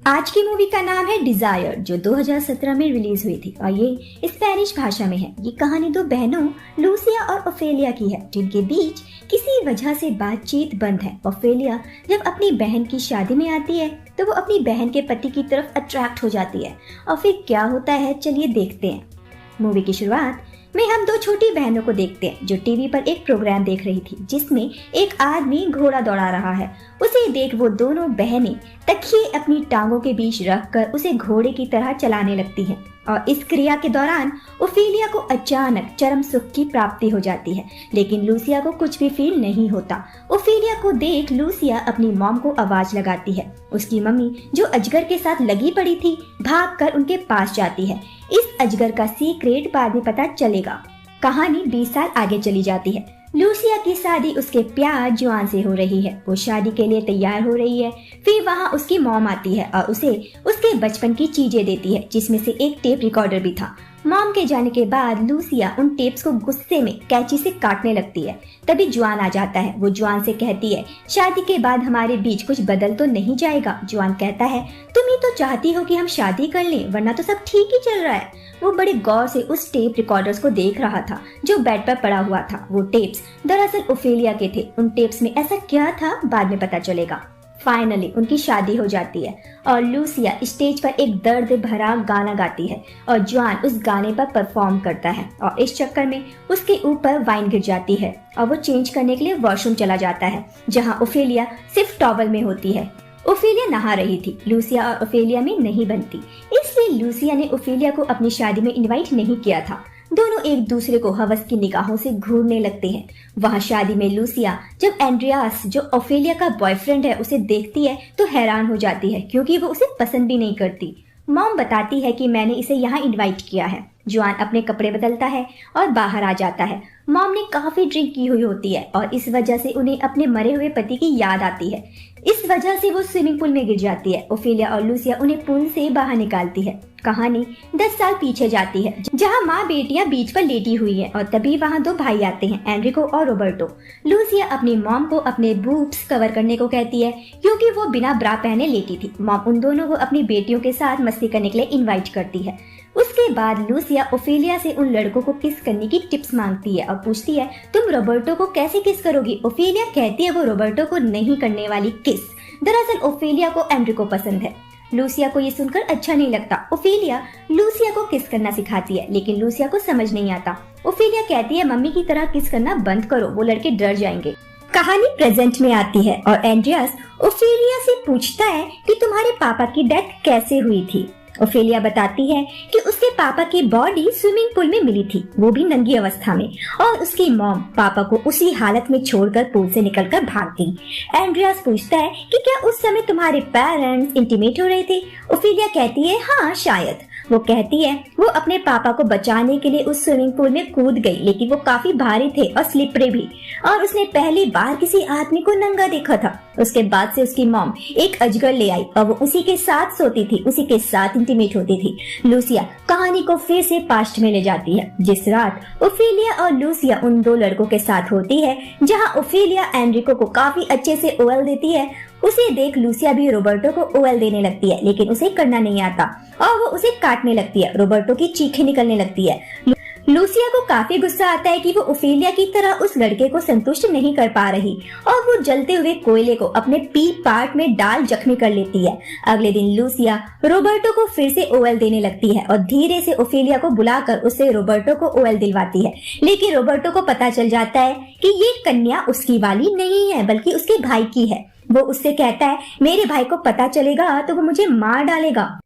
आज की मूवी का नाम है डिजायर, जो 2017 में रिलीज हुई थी और ये स्पेनिश भाषा में है। ये कहानी दो बहनों लूसिया और ओफेलिया की है, जिनके बीच किसी वजह से बातचीत बंद है। ओफेलिया जब अपनी बहन की शादी में आती है तो वो अपनी बहन के पति की तरफ अट्रैक्ट हो जाती है और फिर क्या होता है चलिए देखते हैं। मूवी की शुरुआत में हम दो छोटी बहनों को देखते हैं जो टीवी पर एक प्रोग्राम देख रही थी जिसमें एक आदमी घोड़ा दौड़ा रहा है। उसे देख वो दोनों बहनें तकिए अपनी टांगों के बीच रखकर उसे घोड़े की तरह चलाने लगती हैं और इस क्रिया के दौरान ओफेलिया को अचानक चरम सुख की प्राप्ति हो जाती है, लेकिन लूसिया को कुछ भी फील नहीं होता। ओफेलिया को देख लूसिया अपनी मॉम को आवाज लगाती है। उसकी मम्मी जो अजगर के साथ लगी पड़ी थी भागकर उनके पास जाती है। इस अजगर का सीक्रेट बाद में पता चलेगा। कहानी 20 साल आगे चली जाती है। लूसिया की शादी उसके प्यार जुआन से हो रही है। वो शादी के लिए तैयार हो रही है। फिर वहाँ उसकी मॉम आती है और उसे उसके बचपन की चीजें देती है, जिसमें से एक टेप रिकॉर्डर भी था। मॉम के जाने के बाद लूसिया उन टेप्स को गुस्से में कैंची से काटने लगती है। तभी जुआन आ जाता है। वो जुआन से कहती है शादी के बाद हमारे बीच कुछ बदल तो नहीं जाएगा। जुआन कहता है तुम ही तो चाहती हो कि हम शादी कर लें, वरना तो सब ठीक ही चल रहा है। वो बड़े गौर से उस टेप रिकॉर्डर्स को देख रहा था जो बेड पर पड़ा हुआ था। वो टेप्स दरअसल ओफेलिया के थे। उन टेप्स में ऐसा क्या था बाद में पता चलेगा। फाइनली उनकी शादी हो जाती है और लूसिया स्टेज पर एक दर्द भरा गाना गाती है और जुआन उस गाने पर परफॉर्म करता है और इस चक्कर में उसके ऊपर वाइन गिर जाती है और वो चेंज करने के लिए वॉशरूम चला जाता है, जहाँ ओफेलिया सिर्फ टॉवल में होती है। ओफेलिया नहा रही थी। लूसिया और ओफेलिया में नहीं बनती, इसलिए लूसिया ने ओफेलिया को अपनी शादी में इनवाइट नहीं किया था। दोनों एक दूसरे को हवस की निगाहों से घूरने लगते हैं। वहाँ शादी में लूसिया जब एंड्रियास जो ओफेलिया का बॉयफ्रेंड है उसे देखती है तो हैरान हो जाती है, क्योंकि वो उसे पसंद भी नहीं करती। मॉम बताती है कि मैंने इसे यहाँ इनवाइट किया है। जुआन अपने कपड़े बदलता है और बाहर आ जाता है। मॉम ने काफी ड्रिंक की हुई होती है और इस वजह से उन्हें अपने मरे हुए पति की याद आती है। इस वजह से वो स्विमिंग पूल में गिर जाती है। ओफेलिया और लूसिया उन्हें पूल से बाहर निकालती है। कहानी 10 साल पीछे जाती है, जहाँ माँ बेटियां बीच पर लेटी हुई हैं और तभी वहाँ दो भाई आते हैं, एनरिको और रोबर्टो। लूसिया अपनी मॉम को अपने बूब्स कवर करने को कहती है क्योंकि वो बिना ब्रा पहने लेटी थी। मॉम उन दोनों को अपनी बेटियों के साथ मस्ती करने के लिए इनवाइट करती है। उसके बाद लूसिया ओफेलिया से उन लड़कों को किस करने की टिप्स मांगती है और पूछती है तुम रोबर्टो को कैसे किस करोगी। ओफेलिया कहती है वो रोबर्टो को नहीं करने वाली किस। दरअसल ओफेलिया को एनरिको पसंद है। लूसिया को ये सुनकर अच्छा नहीं लगता। ओफेलिया लूसिया को किस करना सिखाती है, लेकिन लूसिया को समझ नहीं आता। ओफेलिया कहती है मम्मी की तरह किस करना बंद करो, वो लड़के डर जाएंगे। कहानी प्रेजेंट में आती है और एंड्रियास ओफेलिया से पूछता है कि तुम्हारे पापा की डेथ कैसे हुई थी। ओफेलिया बताती है कि उसके पापा की बॉडी स्विमिंग पूल में मिली थी, वो भी नंगी अवस्था में, और उसकी मॉम पापा को उसी हालत में छोड़कर पूल से निकलकर भाग गई। एंड्रियास पूछता है कि क्या उस समय तुम्हारे पेरेंट्स इंटीमेट हो रहे थे। ओफेलिया कहती है हाँ शायद। वो कहती है वो अपने पापा को बचाने के लिए उस स्विमिंग पूल में कूद गई, लेकिन वो काफी भारी थे और स्लिपरी भी, और उसने पहली बार किसी आदमी को नंगा देखा था। उसके बाद से उसकी मॉम एक अजगर ले आई और वो उसी के साथ सोती थी, उसी के साथ इंटीमेट होती थी। लूसिया कहानी को फिर से पास्ट में ले जाती है, जिस रात ओफेलिया और लूसिया उन दो लड़कों के साथ होती है, जहाँ ओफेलिया एनरिको को काफी अच्छे से ओएल देती है। उसे देख लूसिया भी रोबर्टो को ओएल देने लगती है, लेकिन उसे करना नहीं आता और वो उसे काटने लगती है। रोबर्टो की चीखें निकलने लगती है। लूसिया को काफी गुस्सा आता है कि वो ओफेलिया की तरह उस लड़के को संतुष्ट नहीं कर पा रही और वो जलते हुए कोयले को अपने पी पार्ट में डाल जख्मी कर लेती है। अगले दिन लूसिया रोबर्टो को फिर से ओएल देने लगती है और धीरे से ओफेलिया को बुलाकर उससे रोबर्टो को ओएल दिलवाती है, लेकिन रोबर्टो को पता चल जाता है कि ये कन्या उसकी वाली नहीं है बल्कि उसके भाई की है। वो उससे कहता है मेरे भाई को पता चलेगा तो वो मुझे मार डालेगा।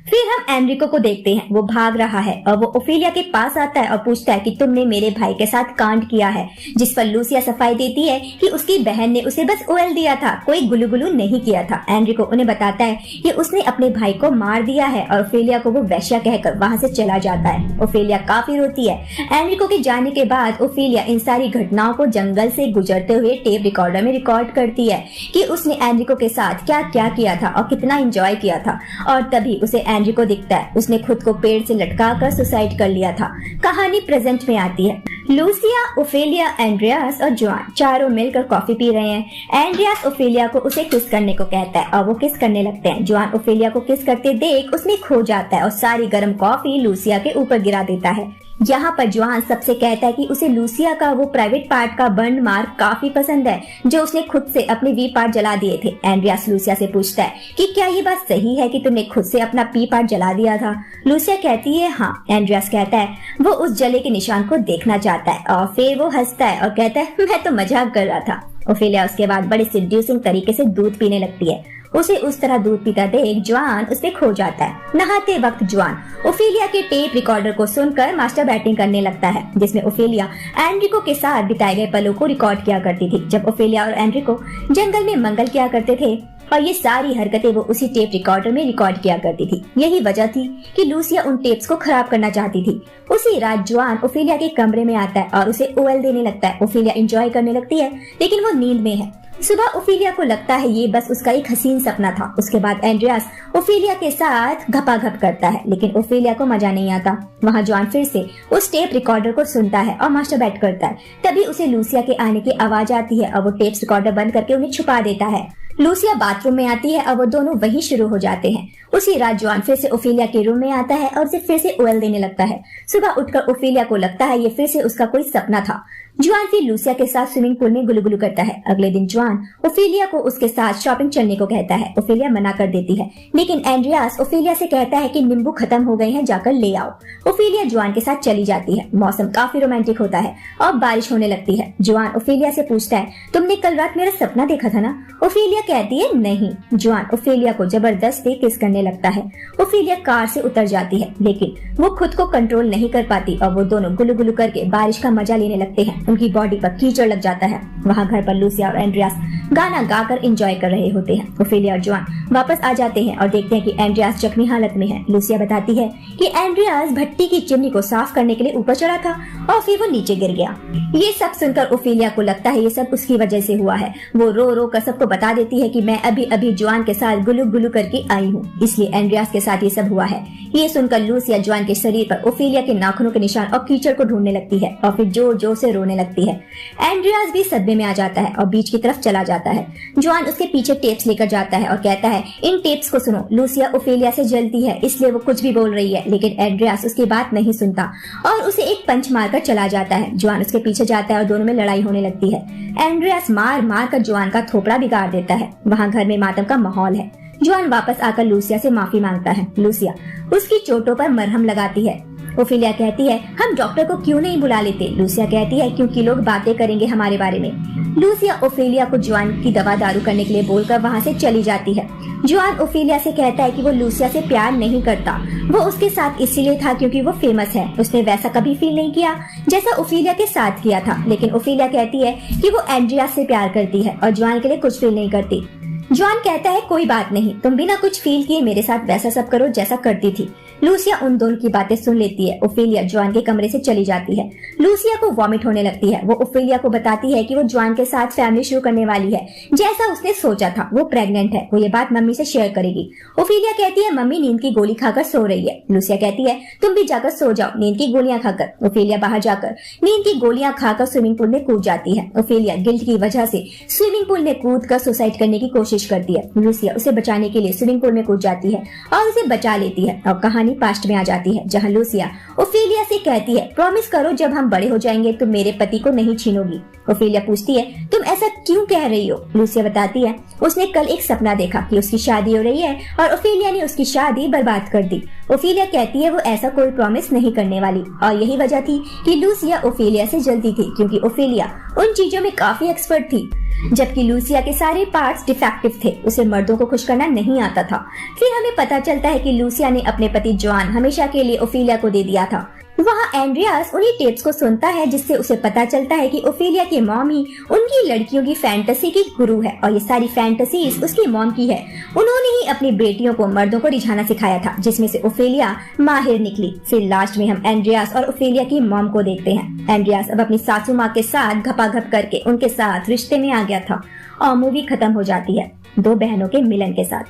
फिर हम एनरिको को देखते हैं। वो भाग रहा है और वो ओफेलिया के पास आता है और पूछता है कि तुमने मेरे भाई के साथ कांड किया है, जिस पर लूसिया सफाई देती है कि उसकी बहन ने उसे बस ओएल दिया था, कोई गुलू गुलू नहीं किया था। एनरिको उन्हें बताता है कि उसने अपने भाई को मार दिया है और ओफेलिया को वो वैश्या कहकर वहाँ से चला जाता है। ओफेलिया काफी रोती है। एनरिको के जाने के बाद ओफेलिया इन सारी घटनाओं को जंगल से गुजरते हुए टेप रिकॉर्डर में रिकॉर्ड करती है कि उसने एनरिको के साथ क्या क्या किया था और कितना एंजॉय किया था, और तभी उसे एंड्रिको दिखता है। उसने खुद को पेड़ से लटकाकर सुसाइड कर लिया था। कहानी प्रेजेंट में आती है। लूसिया, ओफेलिया, एंड्रियास और जॉन चारों मिलकर कॉफी पी रहे हैं। एंड्रियास ओफेलिया को उसे किस करने को कहता है और वो किस करने लगते हैं। जॉन ओफेलिया को किस करते देख उसमें खो जाता है और सारी गर्म कॉफी लूसिया के ऊपर गिरा देता है। यहाँ पर जॉन सबसे कहता है कि उसे लूसिया का वो प्राइवेट पार्ट का बर्न मार्क काफी पसंद है जो उसने खुद से अपने वी पार्ट जला दिए थे। एंड्रियास लूसिया से पूछता है कि क्या ये बात सही है कि तुमने खुद से अपना पी पार्ट जला दिया था। लूसिया कहती है हाँ। एंड्रियास कहता है वो उस जले के निशान को देखना चाहता है और फिर वो हंसता है और कहता है मैं तो मजाक कर रहा था। ओफेलिया उसके बाद बड़े सिड्यूसिंग तरीके से दूध पीने लगती है। उसे उस तरह दूध पीता देख जॉन उस पे खो जाता है। नहाते वक्त जॉन ओफेलिया के टेप रिकॉर्डर को सुनकर मास्टरबेटिंग करने लगता है, जिसमें ओफेलिया एंड्रिको के साथ बिताए गए पलों को रिकॉर्ड किया करती थी जब ओफेलिया और एंड्रिको जंगल में मंगल किया करते थे। और ये सारी हरकतें वो उसी टेप रिकॉर्डर में रिकॉर्ड किया करती थी। यही वजह थी कि लूसिया उन टेप्स को खराब करना चाहती थी। उसी रात जॉन ओफेलिया के कमरे में आता है और उसे ओएल देने लगता है। ओफेलिया एंजॉय करने लगती है लेकिन वो नींद में है। सुबह ओफेलिया को लगता है ये बस उसका एक हसीन सपना था। उसके बाद एंड्रियास ओफेलिया के साथ घपाघप करता है लेकिन ओफेलिया को मजा नहीं आता। वहाँ जॉन फिर से उस टेप रिकॉर्डर को सुनता है और मास्टरबेट करता है। तभी उसे लूसिया के आने की आवाज आती है और वो टेप रिकॉर्डर बंद करके उन्हें छुपा देता है। लूसिया बाथरूम में आती है और वो दोनों वहीं शुरू हो जाते हैं। उसी रात जॉन फिर से ओफेलिया के रूम में आता है और उसे फिर से ओएल देने लगता है। सुबह उठकर ओफेलिया को लगता है ये फिर से उसका कोई सपना था। जॉन फिर लूसिया के साथ स्विमिंग पूल में गुलगुलू करता है। अगले दिन जॉन ओफेलिया को उसके साथ शॉपिंग चलने को कहता है। ओफेलिया मना कर देती है लेकिन एंड्रियास ओफेलिया से कहता है कि नींबू खत्म हो गए हैं, जाकर ले आओ। ओफेलिया जॉन के साथ चली जाती है। मौसम काफी रोमांटिक होता है और बारिश होने लगती है। जॉन ओफेलिया से पूछता है तुमने कल रात मेरा सपना देखा था ना। ओफेलिया कहती है नहीं। जॉन ओफेलिया को जबरदस्ती किस करने लगता है। ओफेलिया कार से उतर जाती है लेकिन वो खुद को कंट्रोल नहीं कर पाती और वो दोनों गुलगुलू करके बारिश का मजा लेने लगते हैं। उनकी बॉडी पर कीचड़ लग जाता है। वहाँ घर पर लूसिया और एंड्रियास गाना गाकर एंजॉय कर रहे होते हैं। ओफेलिया और जॉन वापस आ जाते हैं और देखते हैं कि एंड्रियास जख्मी हालत में है। लूसिया बताती है कि एंड्रियास भट्टी की चिमनी को साफ करने के लिए ऊपर चढ़ा था और फिर वो नीचे गिर गया। ये सब सुनकर ओफेलिया को लगता है ये सब उसकी वजह से हुआ है। वो रो रो कर सबको बता देती है कि मैं अभी अभी जॉन के साथ गुलू गुलू करके आई हूँ, इसलिए एंड्रियास के साथ ये सब हुआ है। ये सुनकर लूसिया जॉन के शरीर पर ओफेलिया के नाखूनों के निशान और कीचड़ को ढूंढने लगती है और फिर जोर जोर से रोने लगती है। एंड्रियास भी सदमे में आ जाता है और बीच की तरफ चला जाता है। जॉन उसके पीछे टेप्स लेकर जाता है और कहता है इन टेप्स को सुनो। लूसिया ओफेलिया से जलती है इसलिए वो कुछ भी बोल रही है लेकिन एंड्रियास उसकी बात नहीं सुनता और उसे एक पंच मारकर चला जाता है। जॉन उसके पीछे जाता है और दोनों में लड़ाई होने लगती है। एंड्रियास मार मार कर जॉन का थोपड़ा बिगाड़ देता है। वहाँ घर में मातम का माहौल है। जॉन वापस आकर लूसिया से माफी मांगता है। लूसिया उसकी चोटों पर मरहम लगाती है। ओफेलिया कहती है हम डॉक्टर को क्यों नहीं बुला लेते। लूसिया कहती है क्योंकि लोग बातें करेंगे हमारे बारे में। लूसिया ओफेलिया को जॉन की दवा दारू करने के लिए बोलकर वहाँ से चली जाती है। जॉन ओफेलिया से कहता है कि वो लूसिया से प्यार नहीं करता, वो उसके साथ इसलिए था क्योंकि वो फेमस है। उसने वैसा कभी फील नहीं किया जैसा ओफेलिया के साथ किया था। लेकिन ओफेलिया कहती है कि वो एंड्रियास से प्यार करती है और जॉन के लिए कुछ फील नहीं करती। जॉन कहता है कोई बात नहीं, तुम बिना कुछ फील किए मेरे साथ वैसा सब करो जैसा करती थी। लूसिया उन दोनों की बातें सुन लेती है। ओफेलिया जॉन के कमरे से चली जाती है। लूसिया को वॉमिट होने लगती है। वो ओफेलिया को बताती है कि वो जॉन के साथ फैमिली शुरू करने वाली है जैसा उसने सोचा था। वो प्रेग्नेंट है, वो ये बात मम्मी से शेयर करेगी। ओफेलिया कहती है मम्मी नींद की गोली खाकर सो रही है। लूसिया कहती है तुम भी जाकर सो जाओ नींद की गोलियां खाकर। ओफेलिया बाहर जाकर नींद की गोलियां खाकर स्विमिंग पूल में कूद जाती है। ओफेलिया गिल्ट की वजह से स्विमिंग पूल में कूद कर सुसाइड करने की कोशिश करती है। लूसिया उसे बचाने के लिए स्विमिंग पूल में कूद जाती है और उसे बचा लेती है और कहानी पास्ट में आ जाती है जहाँ लूसिया ओफेलिया से कहती है प्रॉमिस करो जब हम बड़े हो जाएंगे तुम मेरे पति को नहीं छीनोगी। ओफेलिया पूछती है तुम ऐसा क्यों कह रही हो। लूसिया बताती है उसने कल एक सपना देखा कि उसकी शादी हो रही है और ओफेलिया ने उसकी शादी बर्बाद कर दी। ओफेलिया कहती है वो ऐसा कोई प्रॉमिस नहीं करने वाली और यही वजह थी कि लूसिया ओफेलिया से जलती थी क्योंकि ओफेलिया उन चीजों में काफी एक्सपर्ट थी जबकि लूसिया के सारे पार्ट्स डिफेक्टिव थे। उसे मर्दों को खुश करना नहीं आता था। फिर हमें पता चलता है कि लूसिया ने अपने पति जॉन हमेशा के लिए ओफेलिया को दे दिया था। वहाँ एंड्रियास उन्हीं टेप्स को सुनता है जिससे उसे पता चलता है कि ओफेलिया की मॉम ही उनकी लड़कियों की फैंटेसी की गुरु है और ये सारी फैंटेसीज उसकी मॉम की है। उन्होंने ही अपनी बेटियों को मर्दों को रिझाना सिखाया था, जिसमें से ओफेलिया माहिर निकली। फिर लास्ट में हम एंड्रियास और ओफेलिया की मॉम को देखते हैं। एंड्रियास अब अपनी सासू माँ के साथ घपाघप करके उनके साथ रिश्ते में आ गया था और मूवी खत्म हो जाती है दो बहनों के मिलन के साथ।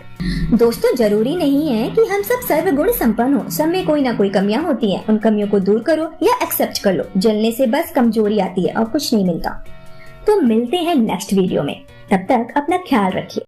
दोस्तों, जरूरी नहीं है कि हम सब सर्वगुण संपन्न हो, सब में कोई ना कोई कमियां होती हैं। उन कमियों को दूर करो या एक्सेप्ट कर लो। जलने से बस कमजोरी आती है और कुछ नहीं मिलता। तो मिलते हैं नेक्स्ट वीडियो में, तब तक अपना ख्याल रखिए।